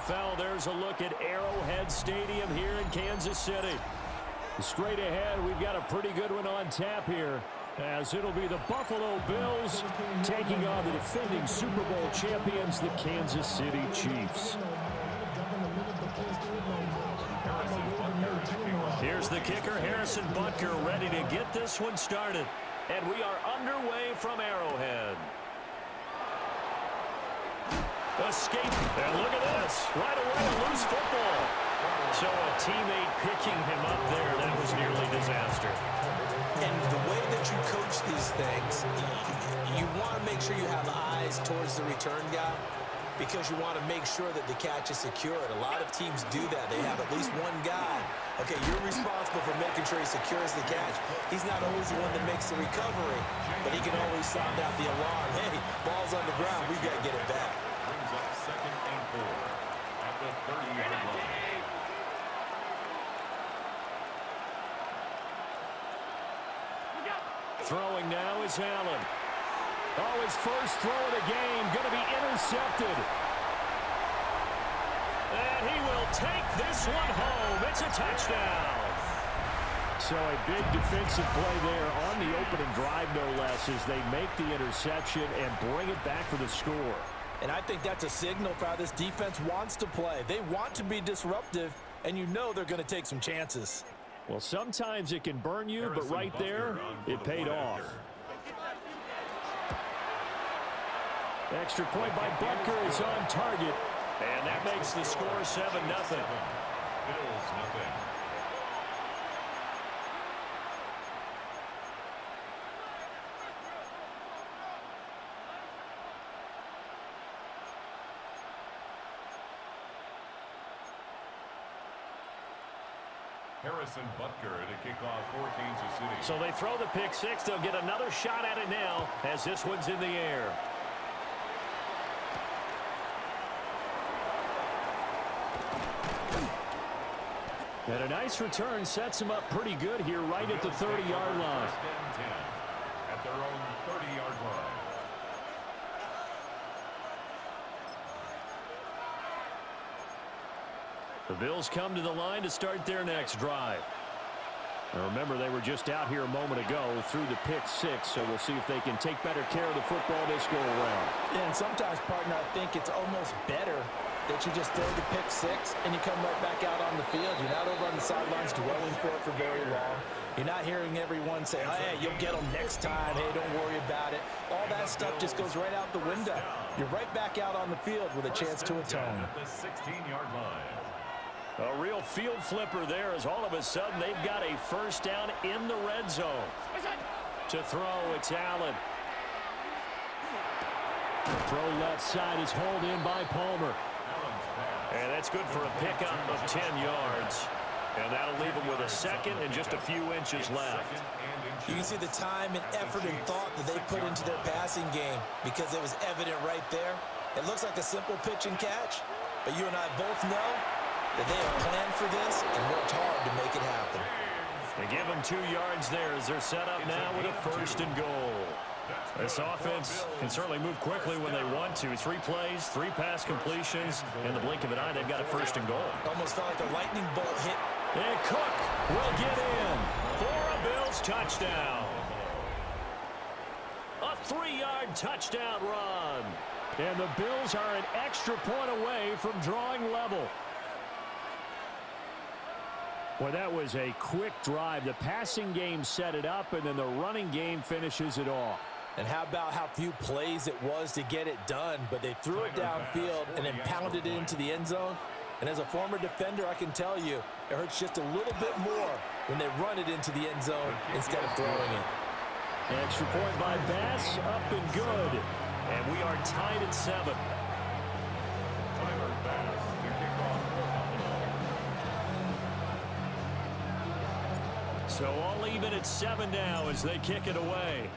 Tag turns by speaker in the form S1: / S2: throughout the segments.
S1: NFL, there's a look at Arrowhead Stadium here in Kansas City. Straight ahead, we've got a pretty good one on tap here, as it'll be the Buffalo Bills taking on the defending Super Bowl champions, the Kansas City Chiefs. Here's the kicker, Harrison Butker, ready to get this one started. And we are underway from Arrowhead. Escape, and look at this, right away a loose football. So a teammate picking him up there, that was nearly disaster.
S2: And the way that you coach these things, you want to make sure you have eyes towards the return guy, because you want to make sure that the catch is secured. A lot of teams do that. They have at least one guy. Okay, you're responsible for making sure he secures the catch. He's not always the one that makes the recovery, but he can always sound out the alarm. Hey, ball's on the ground. We've got to get it back.
S3: Brings up 2nd and 4 at the 30-yard line.
S1: Throwing now is Allen. Oh, his first throw of the game going to be intercepted. And he will take this one home. It's a touchdown. So a big defensive play there on the opening drive, no less, as they make the interception and bring it back for the score.
S2: And I think that's a signal for how this defense wants to play. They want to be disruptive, and you know they're going to take some chances.
S1: Well, sometimes it can burn you, but right there, it paid off. Extra point by Butker is on target. And that makes the score 7-0.
S3: Bills, nothing. Harrison Butker to kick off for Kansas City.
S1: So they throw the pick six. They'll get another shot at it now as this one's in the air. And a nice return sets him up pretty good here right at the 30-yard line.
S3: At their own 30-yard line.
S1: The Bills come to the line to start their next drive. Now remember, they were just out here a moment ago through the pick six, so we'll see if they can take better care of the football this go around.
S2: Yeah, and sometimes, partner, I think it's almost better that you just throw the pick six and you come right back out on the field. You're not over on the sidelines dwelling for it for very long. You're not hearing everyone say, oh, hey, you'll get them next time. Hey, don't worry about it. All that stuff just goes right out the window. You're right back out on the field with a chance to atone.
S3: At the 16-yard line.
S1: A real field flipper there, as all of a sudden they've got a first down in the red zone. To throw, it's Allen. The throw left side is hauled in by Palmer. And that's good for a pickup of 10 yards. And that'll leave him with a second and just a few inches left.
S2: You can see the time and effort and thought that they put into their passing game because it was evident right there. It looks like a simple pitch and catch, but you and I both know that they have planned for this and worked hard to make it happen.
S1: They give them 2 yards there as they're set up now with a first and goal. This offense can certainly move quickly when they want to. 3 plays, 3 pass completions. In the blink of an eye, they've got a first and goal.
S2: Almost felt like a lightning bolt hit.
S1: And Cook will get in for a Bills touchdown. A 3-yard touchdown run. And the Bills are an extra point away from drawing level. Well, that was a quick drive. The passing game set it up, and then the running game finishes it off.
S2: And how about how few plays it was to get it done, but they threw it downfield and then pounded it into the end zone. And as a former defender, I can tell you, it hurts just a little bit more when they run it into the end zone instead of throwing it.
S1: Extra point by Bass, up and good. And we are tied at 7.
S3: Tyler Bass to kick off for Buffalo.
S1: So all even at 7 now as they kick it away.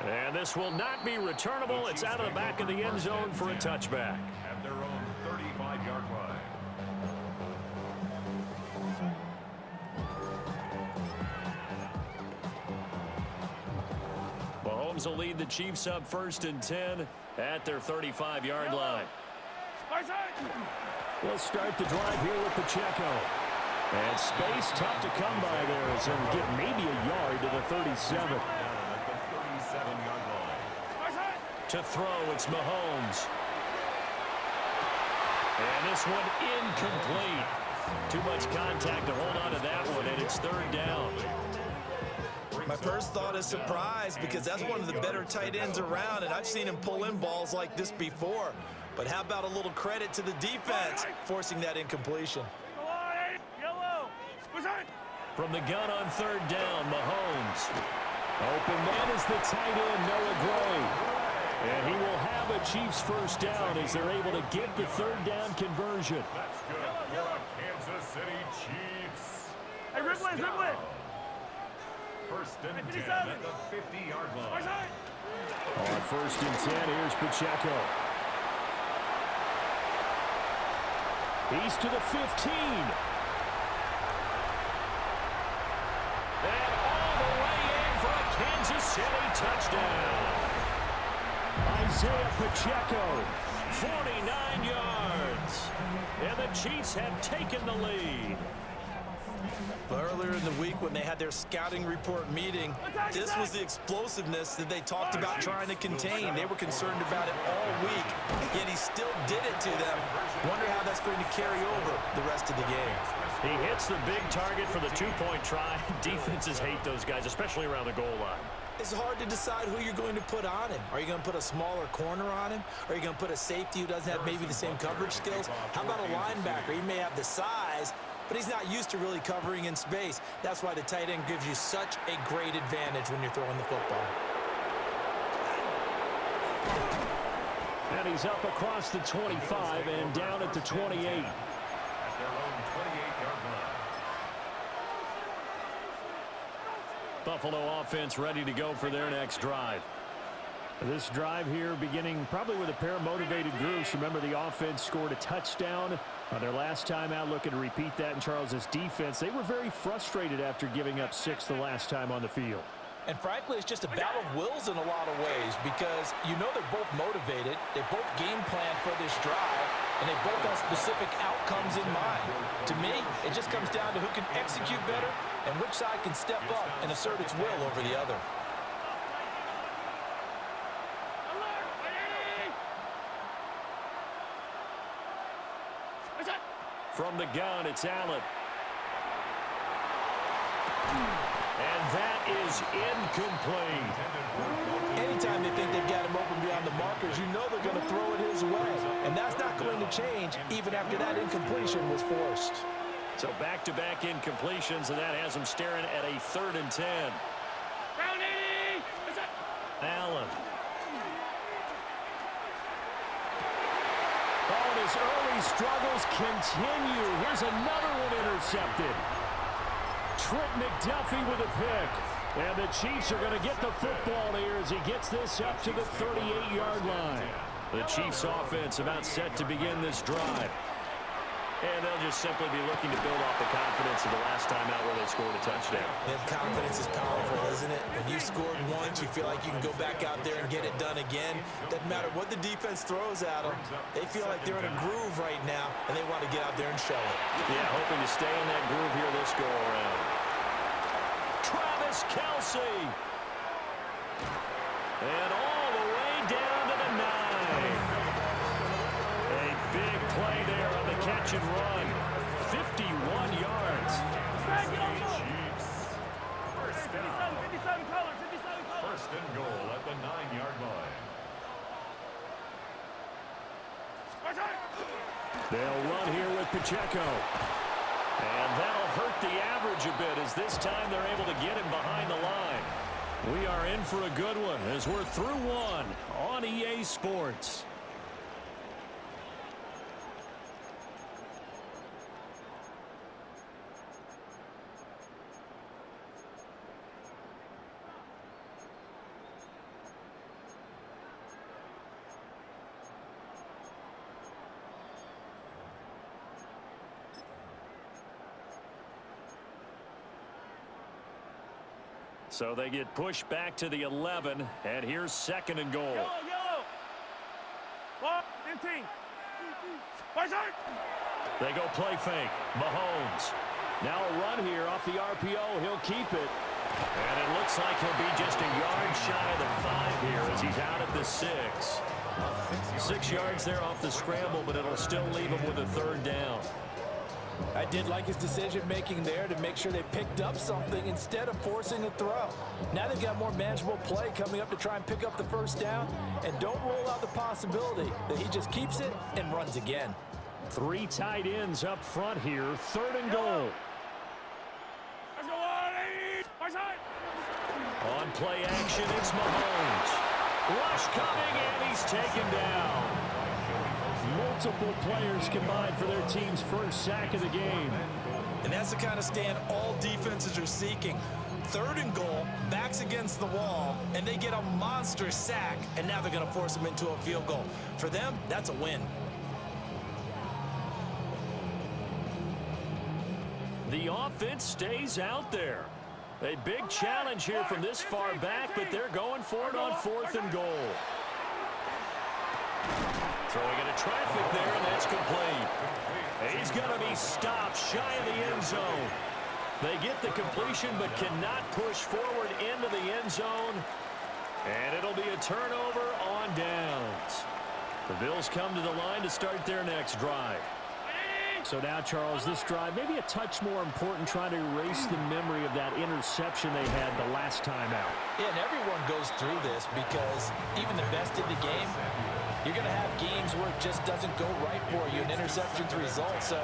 S1: And this will not be returnable. It's out of the back of the end zone for a touchback.
S3: At their own 35-yard line.
S1: Mahomes will lead the Chiefs up 1st and 10 at their 35-yard line. We'll start the drive here with Pacheco. And space tough to come by there as he'll get maybe a yard to the 37. To throw, it's Mahomes. And this one incomplete. Too much contact to hold on to that one, and it's third down.
S2: My first thought is surprise because that's one of the better tight ends around, and I've seen him pull in balls like this before. But how about a little credit to the defense forcing that incompletion?
S1: From the gun on third down, Mahomes. Open man is the tight end, Noah Gray. And he will have a Chiefs first down as they're able to get the third down conversion.
S3: That's good for Kansas City Chiefs.
S4: Hey, Ripley.
S3: First and 10 at the 50-yard line.
S1: On first and 10, here's Pacheco. He's to the 15. And all the way in for a Kansas City touchdown. Isaiah Pacheco, 49 yards. And the Chiefs have taken the lead.
S2: Earlier in the week when they had their scouting report meeting, this was the explosiveness that they talked about trying to contain. They were concerned about it all week, yet he still did it to them. Wonder how that's going to carry over the rest of the game.
S1: He hits the big target for the two-point try. Defenses hate those guys, especially around the goal line.
S2: It's hard to decide who you're going to put on him. Are you going to put a smaller corner on him? Are you going to put a safety who doesn't have maybe the same coverage skills? How about a linebacker? He may have the size, but he's not used to really covering in space. That's why the tight end gives you such a great advantage when you're throwing the football.
S1: And he's up across the 25 and down at the 28.
S3: At their own 28-yard line.
S1: Buffalo offense ready to go for their next drive. This drive here beginning probably with a pair of motivated groups. Remember, the offense scored a touchdown on their last time out. Looking to repeat that in Charles's defense. They were very frustrated after giving up 6 the last time on the field.
S2: And frankly, it's just a battle of wills in a lot of ways because you know they're both motivated. They both game plan for this drive, and they both have specific outcomes in mind. To me, it just comes down to who can execute better and which side can step up and assert its will over the other.
S1: From the gun, it's Allen. And that is incomplete.
S2: Anytime they think they've got him open beyond the markers, you know they're going to throw it his way. And that's not going to change even after that incompletion was forced.
S1: So back-to-back incompletions, and that has them staring at a 3rd and 10. Allen. Oh, and his early struggles continue. Here's another one intercepted. Trent McDuffie with a pick. And the Chiefs are going to get the football here as he gets this up to the 38-yard line. The Chiefs offense about set to begin this drive. And they'll just simply be looking to build off the confidence of the last time out where they scored a touchdown.
S2: And confidence is powerful, isn't it? When you scored once, you feel like you can go back out there and get it done again. Doesn't matter what the defense throws at them. They feel like they're in a groove right now, and they want to get out there and show it.
S1: Yeah, hoping to stay in that groove here this go-around. Travis Kelce. And all the way down to the 9. A big play there on the catch and run. 51 yards.
S3: First and goal at the 9-yard line.
S1: They'll run here with Pacheco. And that'll hurt the average a bit as this time they're able to get him behind the line. We are in for a good one as we're through one on EA Sports. So they get pushed back to the 11, and here's 2nd and goal. They go play fake. Mahomes. Now a run here off the RPO. He'll keep it. And it looks like he'll be just a yard shy of the 5 here as he's out at the 6. 6 yards there off the scramble, but it'll still leave him with a 3rd down.
S2: I did like his decision-making there to make sure they picked up something instead of forcing a throw. Now they've got more manageable play coming up to try and pick up the 1st down, and don't rule out the possibility that he just keeps it and runs again.
S1: 3 tight ends up front here, 3rd and goal. On play action, it's Mahomes. Rush coming, and he's taken down. Multiple players combined for their team's 1st sack of the game.
S2: And that's the kind of stand all defenses are seeking. 3rd and goal, backs against the wall, and they get a monster sack, and now they're going to force them into a field goal. For them, that's a win.
S1: The offense stays out there. A big challenge here from this far back, but they're going for it on 4th and goal. Throwing into traffic there, and that's complete. He's going to be stopped shy of the end zone. They get the completion, but cannot push forward into the end zone. And it'll be a turnover on downs. The Bills come to the line to start their next drive. So now, Charles, this drive maybe a touch more important, trying to erase the memory of that interception they had the last time out.
S2: Yeah, and everyone goes through this because even the best in the game, you're going to have games where it just doesn't go right for you, and interceptions result. So,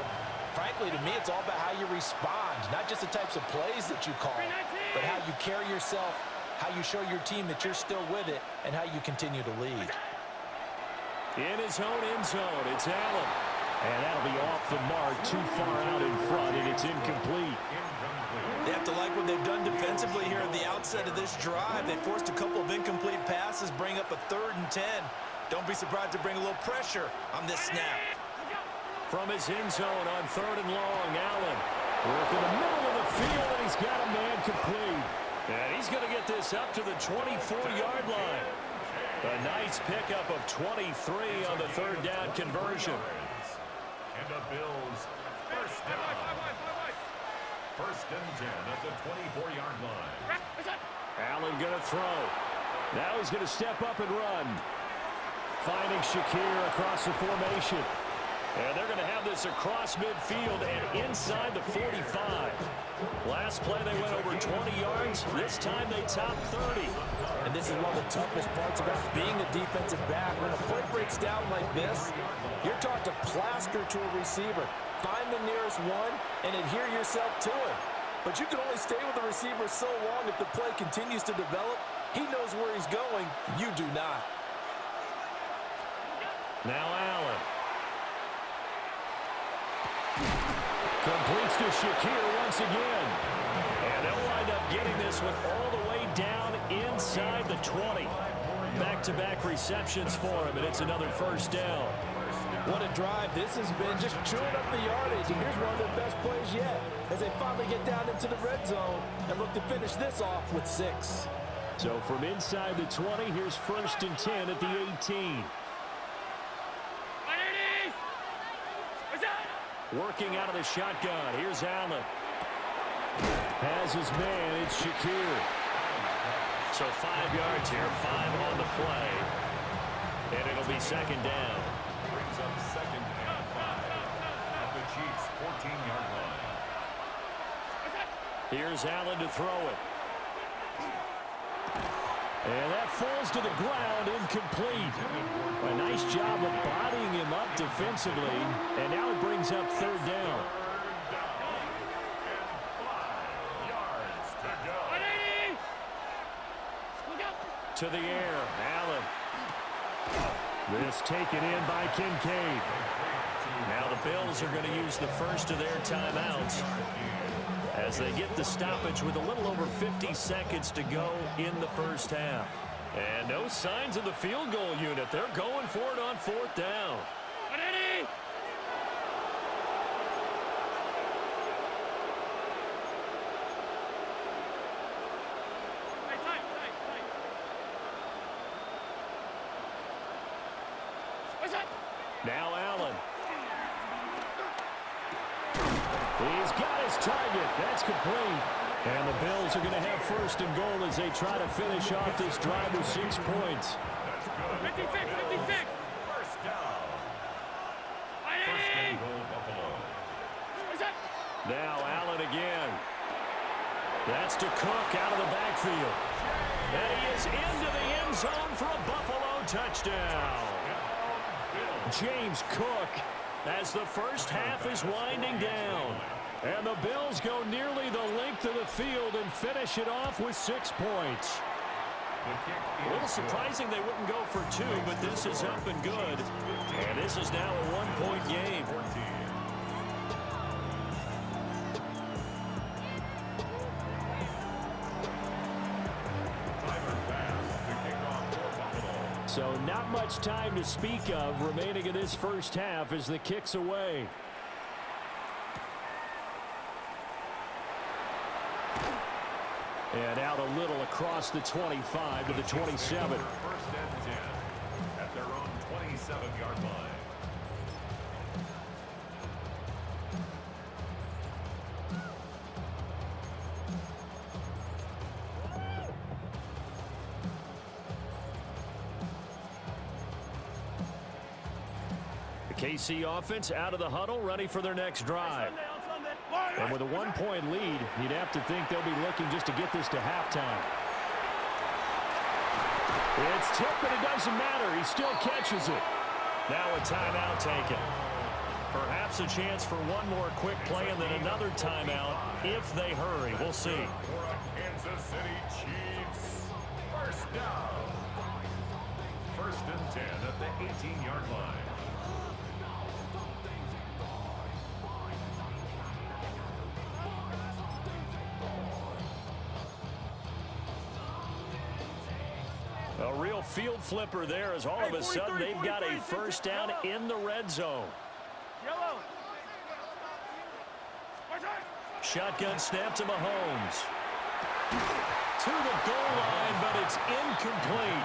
S2: frankly, to me, it's all about how you respond, not just the types of plays that you call, but how you carry yourself, how you show your team that you're still with it, and how you continue to lead.
S1: In his own end zone, it's Allen. And that'll be off the mark, too far out in front, and it's incomplete.
S2: They have to like what they've done defensively here at the outset of this drive. They forced a couple of incomplete passes, bring up a 3rd and 10. Don't be surprised to bring a little pressure on this snap.
S1: From his end zone on 3rd and long, Allen working the middle of the field, and he's got a man complete. And he's going to get this up to the 24-yard line. A nice pickup of 23 on the 3rd down conversion.
S3: And the Bills, 1st down. 1st and 10 at the 24-yard line.
S1: Allen going to throw. Now he's going to step up and run. Finding Shakir across the formation. And they're going to have this across midfield and inside the 45. Last play they went over 20 yards. This time they topped 30.
S2: And this is one of the toughest parts about being a defensive back. When a play breaks down like this, you're taught to plaster to a receiver. Find the nearest one and adhere yourself to it. But you can only stay with the receiver so long if the play continues to develop. He knows where he's going. You do not.
S1: Now Allen. Completes to Shakir once again. And they'll wind up getting this one all the way down inside the 20. Back-to-back receptions for him, and it's another 1st down.
S2: What a drive this has been, just chewing up the yardage. And here's one of their best plays yet as they finally get down into the red zone and look to finish this off with 6.
S1: So from inside the 20, here's 1st and 10 at the 18. Working out of the shotgun. Here's Allen. Has his man. It's Shakir. So 5 yards here, 5 on the play. And it'll be 2nd down.
S3: Brings up 2nd and 5 at the Chiefs' 14-yard line.
S1: Here's Allen to throw it. And that falls to the ground, incomplete. A nice job of bodying him up defensively. And now it brings up 3rd down.
S3: 3rd down and 5 yards to go.
S1: To the air, Allen. This taken in by Kincaid. Now the Bills are going to use the first of their timeouts as they get the stoppage with a little over 50 seconds to go in the 1st half. And no signs of the field goal unit. They're going for it on 4th down. Now Allen. He's got his target. That's complete. And the Bills are going to have first and goal as they try to finish off this drive with 6 points.
S3: 56. First down. First and goal, Buffalo.
S1: Now Allen again. That's to Cook out of the backfield. And he is into the end zone for a Buffalo touchdown. James Cook as the first half is winding down. And the Bills go nearly the length of the field and finish it off with 6 points. A little surprising they wouldn't go for 2, but this is up and good. And this is now a 1-point game. So not much time to speak of remaining in this first half as the kick's away. And out a little across the 25 to the 27.
S3: First and 10 at their own 27-yard line.
S1: KC offense out of the huddle, ready for their next drive. And with a 1-point lead, you'd have to think they'll be looking just to get this to halftime. It's tipped, but it doesn't matter. He still catches it. Now a timeout taken. Perhaps a chance for one more quick play and then another timeout if they hurry. We'll see.
S3: Kansas City Chiefs. First down. First and 10 at the 18-yard line.
S1: A real field flipper there as all of a sudden they've got a first down in the red zone. Shotgun snap to Mahomes. To the goal line, but it's incomplete.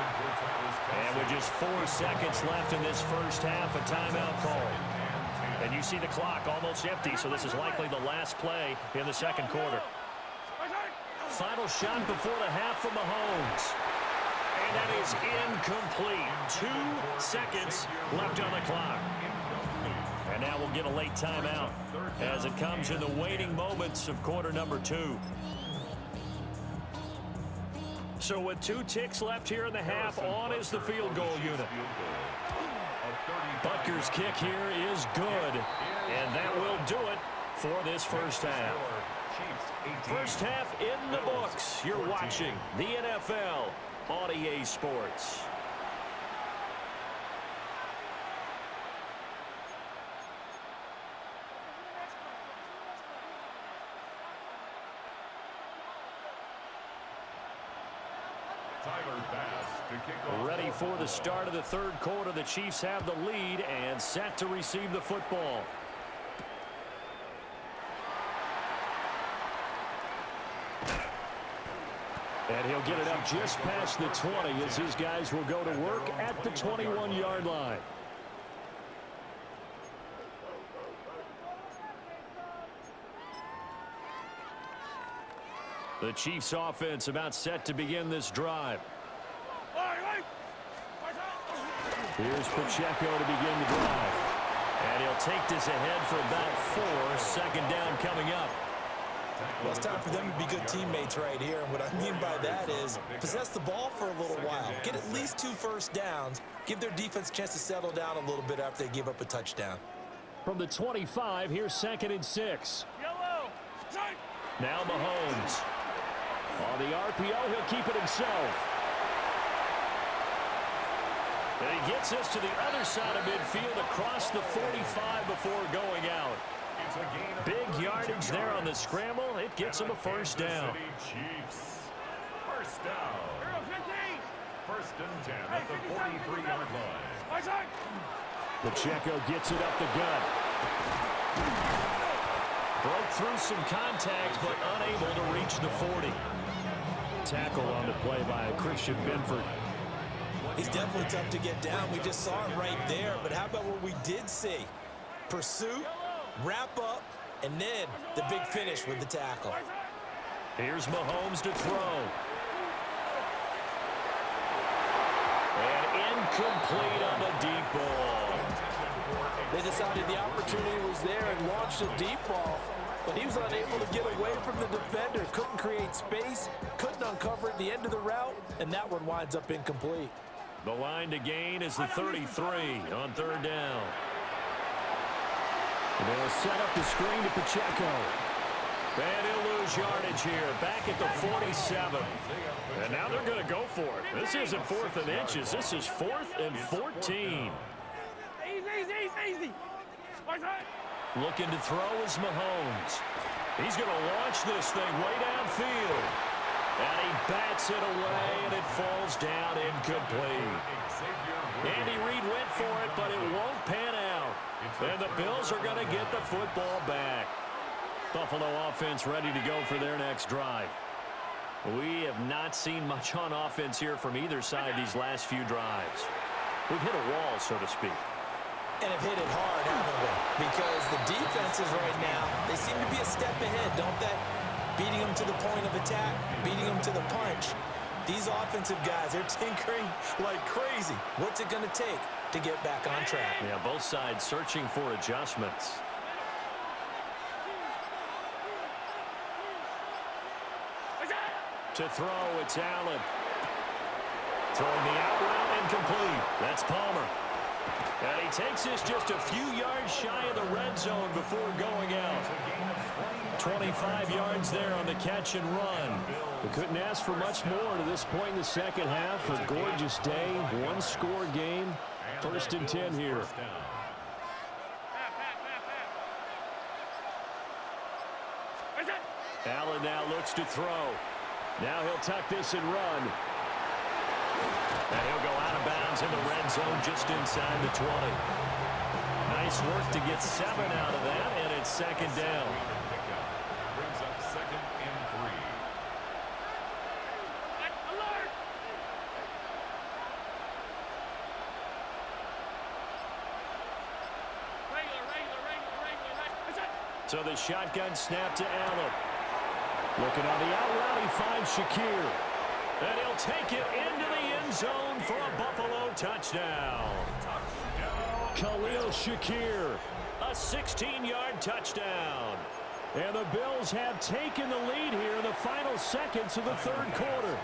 S1: And with just 4 seconds left in this first half, a timeout call. And you see the clock almost empty, so this is likely the last play in the second quarter. Final shot before the half from Mahomes. And that is incomplete. 2 seconds left on the clock. And now we'll get a late timeout as it comes in the waning moments of quarter number 2. So with 2 ticks left here in the half, on is the field goal unit. Butker's kick here is good. And that will do it for this first half. First half in the books. You're watching the NFL on EA Sports. Ready for the start of the third quarter. The Chiefs have the lead and set to receive the football. And he'll get it up just past the 20 as his guys will go to work at the 21-yard line. The Chiefs offense about set to begin this drive. Here's Pacheco to begin the drive. And he'll take this ahead for about 4. Second down coming up.
S2: Well, it's time for them to be good teammates right here. And what I mean by that is possess the ball for a little while. Get at least 2 first downs. Give their defense a chance to settle down a little bit after they give up a touchdown.
S1: From the 25, here's 2nd and 6. Now Mahomes. On the RPO, he'll keep it himself. And he gets us to the other side of midfield across the 45 before going out. Big yardage there on the scramble. It gets him a first down.
S3: First down. First and 10 at the 43-yard line.
S1: Pacheco gets it up the gut. Broke through some contact, but unable to reach the 40. Tackle on the play by Christian Benford.
S2: He's definitely tough to get down. We just saw it right there. But how about what we did see? Pursuit, wrap up, and then the big finish with the tackle.
S1: Here's Mahomes to throw. And incomplete on the deep ball.
S4: They decided the opportunity was there and launched a deep ball, but he was unable to get away from the defender. Couldn't create space, couldn't uncover at the end of the route, and that one winds up incomplete.
S1: The line to gain is the 33 on third down. They'll set up the screen to Pacheco. And he'll lose yardage here, back at the 47. And now they're going to go for it. This isn't 4th and inches. This is 4th and 14.
S5: Easy.
S1: Looking to throw is Mahomes. He's going to launch this thing way downfield. And he bats it away, and it falls down incomplete. Andy Reid went for it, but it won't pan out. And the Bills are going to get the football back. Buffalo offense ready to go for their next drive. We have not seen much on offense here from either side these last few drives. We've hit a wall, so to speak.
S2: And have hit it hard, haven't we? Because the defenses right now, they seem to be a step ahead, don't they? Beating them to the point of attack, beating them to the punch. These offensive guys, they're tinkering like crazy. What's it going to take to get back on track?
S1: Yeah, both sides searching for adjustments. To throw, it's Allen. Throwing the out route, incomplete. That's Palmer. And he takes this just a few yards shy of the red zone before going out. 25 yards there on the catch and run. We couldn't ask for much more to this point in the second half. A gorgeous day, one-score game. 1st and 10 here. Allen now looks to throw. Now he'll tuck this and run. And he'll go out of bounds in the red zone just inside the 20. Nice work to get 7 out of that, and it's 2nd down.
S3: Brings up 2nd and 3.
S1: So the shotgun snap to Allen. Looking on the out route, he finds Shakir. And he'll take it into the end zone for a Buffalo touchdown. Khalil Shakir, a 16-yard touchdown. And the Bills have taken the lead here in the final seconds of the 3rd quarter.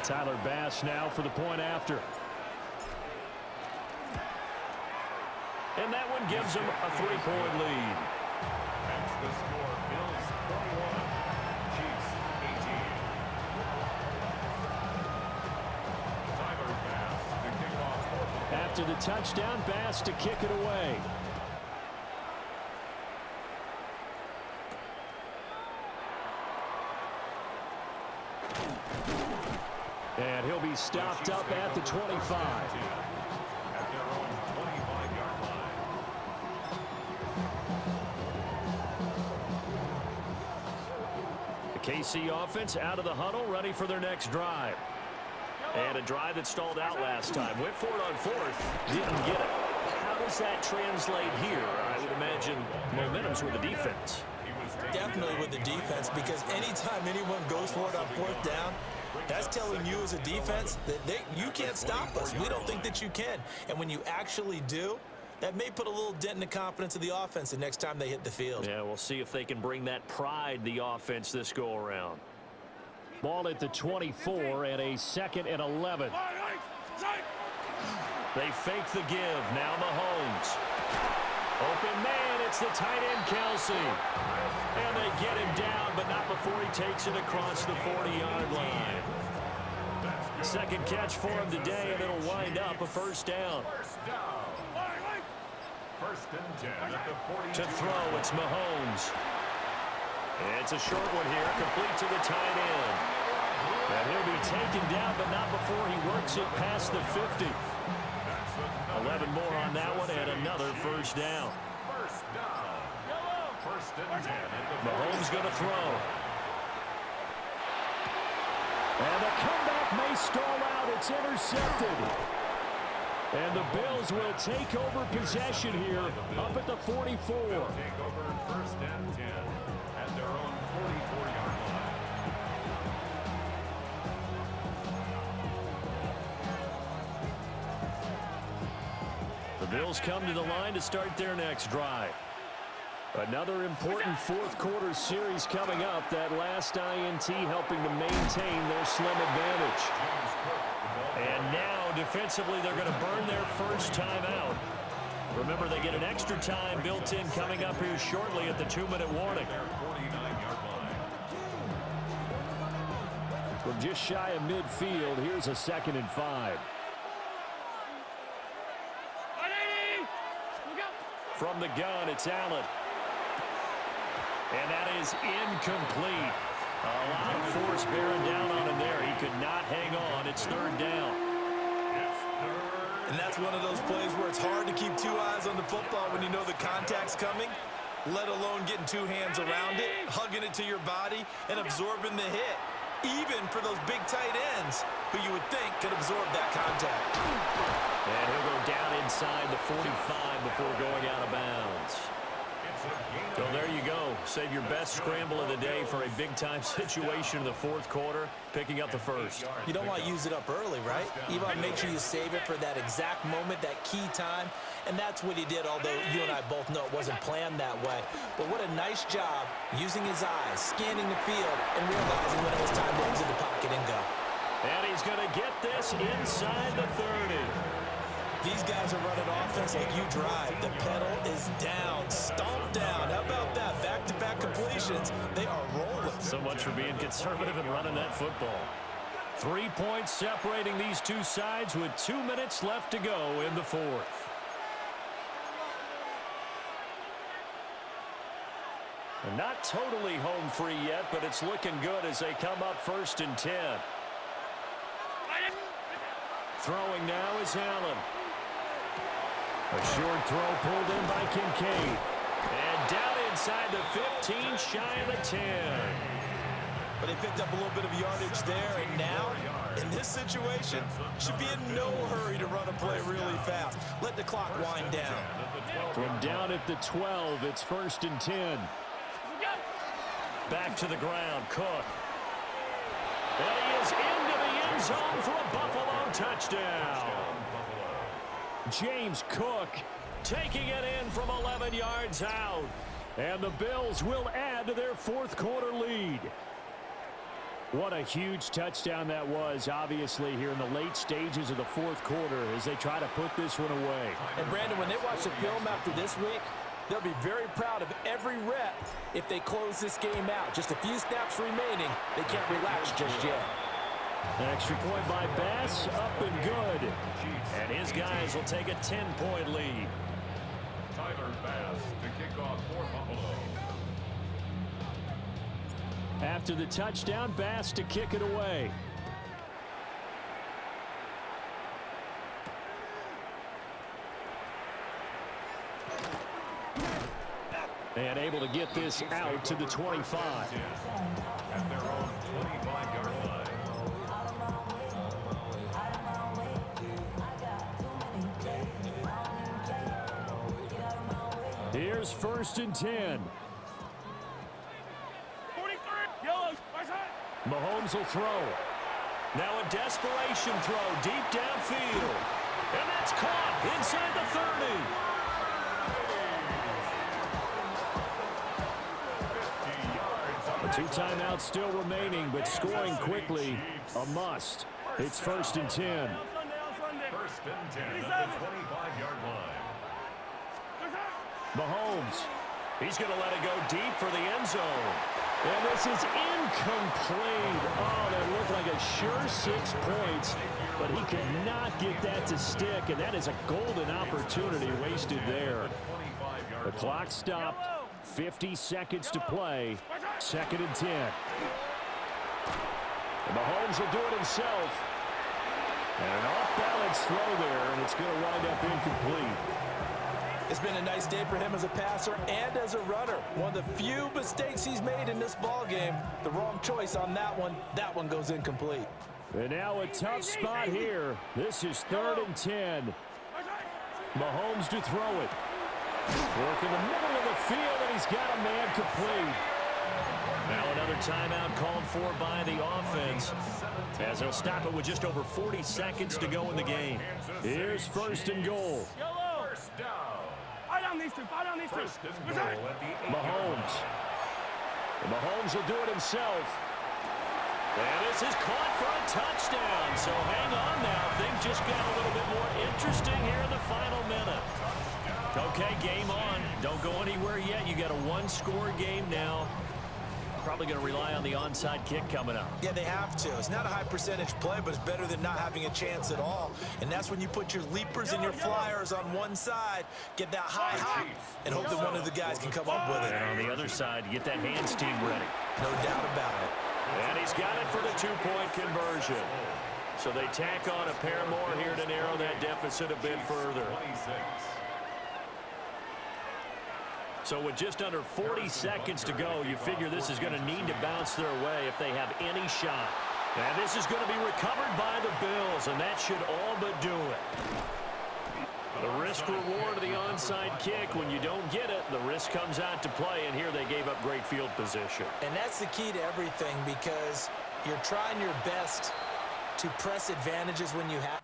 S1: Tyler Bass now for the point after. And that one gives them a 3-point lead.
S3: That's the score. Bills 21, Chiefs 18. Tyler Bass to kick off.
S1: After the touchdown, Bass to kick it away. And he'll be stopped up at the 25.
S3: At their own 25-yard line.
S1: The KC offense out of the huddle, ready for their next drive. And a drive that stalled out last time. Went for it on 4th, didn't get it. How does that translate here? I would imagine momentum's with the defense.
S2: Definitely with the defense, because anytime anyone goes for it on 4th down, that's telling you as a defense that you can't stop us. We don't think that you can. And when you actually do, that may put a little dent in the confidence of the offense the next time they hit the field.
S1: Yeah, we'll see if they can bring that pride, the offense, this go-around. Ball at the 24 and a 2nd and 11. They fake the give. Now Mahomes. Open man, it's the tight end, Kelsey. And they get him down, but not before he takes it across the 40-yard line. 2nd catch for him today, and it'll wind up a 1st down.
S3: 1st and 10 at the 42.
S1: To throw, it's Mahomes. It's a short one here, complete to the tight end. And he'll be taken down, but not before he works it past the 50. 11 more on that one, and another 1st down.
S3: 1st down. 1st and 10 at the
S1: Mahomes going to throw. And the comeback may stall out. It's intercepted. And the Bills will take over possession here up at the 44.
S3: Take over first and 10 at their own 44-yard line.
S1: The Bills come to the line to start their next drive. Another important fourth quarter series coming up. That last INT helping to maintain their slim advantage. And now defensively they're going to burn their first time out. Remember, they get an extra time built in coming up here shortly at the 2-minute warning. From just shy of midfield, here's a 2nd and 5. From the gun, it's Allen. And that is incomplete. A lot of force bearing down on him there. He could not hang on. It's 3rd down.
S4: And that's one of those plays where it's hard to keep 2 eyes on the football when you know the contact's coming, let alone getting 2 hands around it, hugging it to your body, and absorbing the hit, even for those big tight ends who you would think could absorb that contact.
S1: And he'll go down inside the 45 before going out of bounds. So there you go. Save your best scramble of the day for a big-time situation in the 4th quarter, picking up the first.
S2: You don't want to use it up early, right? You want to make sure you save it for that exact moment, that key time. And that's what he did, although you and I both know it wasn't planned that way. But what a nice job using his eyes, scanning the field, and realizing when it was time to exit the pocket and go.
S1: And he's going to get this inside the 30.
S2: These guys are running offense like you drive. The pedal is down, stomped down. How about that? Back-to-back completions. They are rolling.
S1: So much for being conservative and running that football. 3 points separating these two sides with 2 minutes left to go in the 4th. And not totally home free yet, but it's looking good as they come up 1st and 10. Throwing now is Allen. A short throw pulled in by Kincaid. And down inside the 15, shy of the 10.
S2: But they picked up a little bit of yardage there, and now, in this situation, should be in no hurry to run a play really fast. Let the clock wind down.
S1: From down at the 12, it's 1st and 10. Back to the ground, Cook. And he is into the end zone for a Buffalo touchdown. James Cook taking it in from 11 yards out. And the Bills will add to their 4th quarter lead. What a huge touchdown that was, obviously, here in the late stages of the 4th quarter as they try to put this one away.
S4: And, Brandon, when they watch the film after this week, they'll be very proud of every rep if they close this game out. Just a few snaps remaining. They can't relax just yet.
S1: An extra point by Bass, up and good. And his guys will take a 10-point lead.
S3: Tyler Bass to kick off for Buffalo.
S1: After the touchdown, Bass to kick it away. And able to get this out to the 25.
S3: At their own 25-yard line.
S1: Here's 1st and 10.
S5: 43, yellow,
S1: Mahomes will throw. Now a desperation throw deep downfield. And that's caught inside the 30. A 2 timeouts still remaining, but scoring quickly, a must. It's 1st and 10.
S3: 1st and 10 at the 25-yard line.
S1: Mahomes, he's going to let it go deep for the end zone. And this is incomplete. Oh, that looked like a sure 6 points, but he could not get that to stick, and that is a golden opportunity wasted there. The clock stopped, 50 seconds to play, 2nd and 10. And Mahomes will do it himself. And an off-balance throw there, and it's going to wind up incomplete.
S4: It's been a nice day for him as a passer and as a runner. One of the few mistakes he's made in this ball game. The wrong choice on that one. That one goes incomplete.
S1: And now a tough spot here. This is 3rd and 10. Mahomes to throw it. Work in the middle of the field, and he's got a man complete. Now another timeout called for by the offense, as they'll stop it with just over 40 seconds to go in the game. Here's 1st and goal.
S3: First down.
S5: Fight on these two. Fight on these two.
S3: First and goal at the 8-yard
S1: Mahomes.
S3: line.
S1: And Mahomes will do it himself. And this is caught for a touchdown. So hang on now. Things just got a little bit more interesting here in the final minute. Okay, game on. Don't go anywhere yet. You got a one-score game now. Probably going to rely on the onside kick coming up.
S2: Yeah, they have to. It's not a high percentage play, but it's better than not having a chance at all. And that's when you put your leapers and your flyers on one side, get that high hop, and hope that one of the guys can come up with it.
S1: And on the other side, you get that hands team ready.
S2: No doubt about it.
S1: And he's got it for the two-point conversion. So they tack on a pair more here to narrow that deficit a bit further.
S3: 26.
S1: So with just under 40 seconds to go, you figure this is going to need to bounce their way if they have any shot. And this is going to be recovered by the Bills, and that should all but do it. The risk-reward of the onside kick, when you don't get it, the risk comes out to play, and here they gave up great field position.
S2: And that's the key to everything, because you're trying your best to press advantages when you have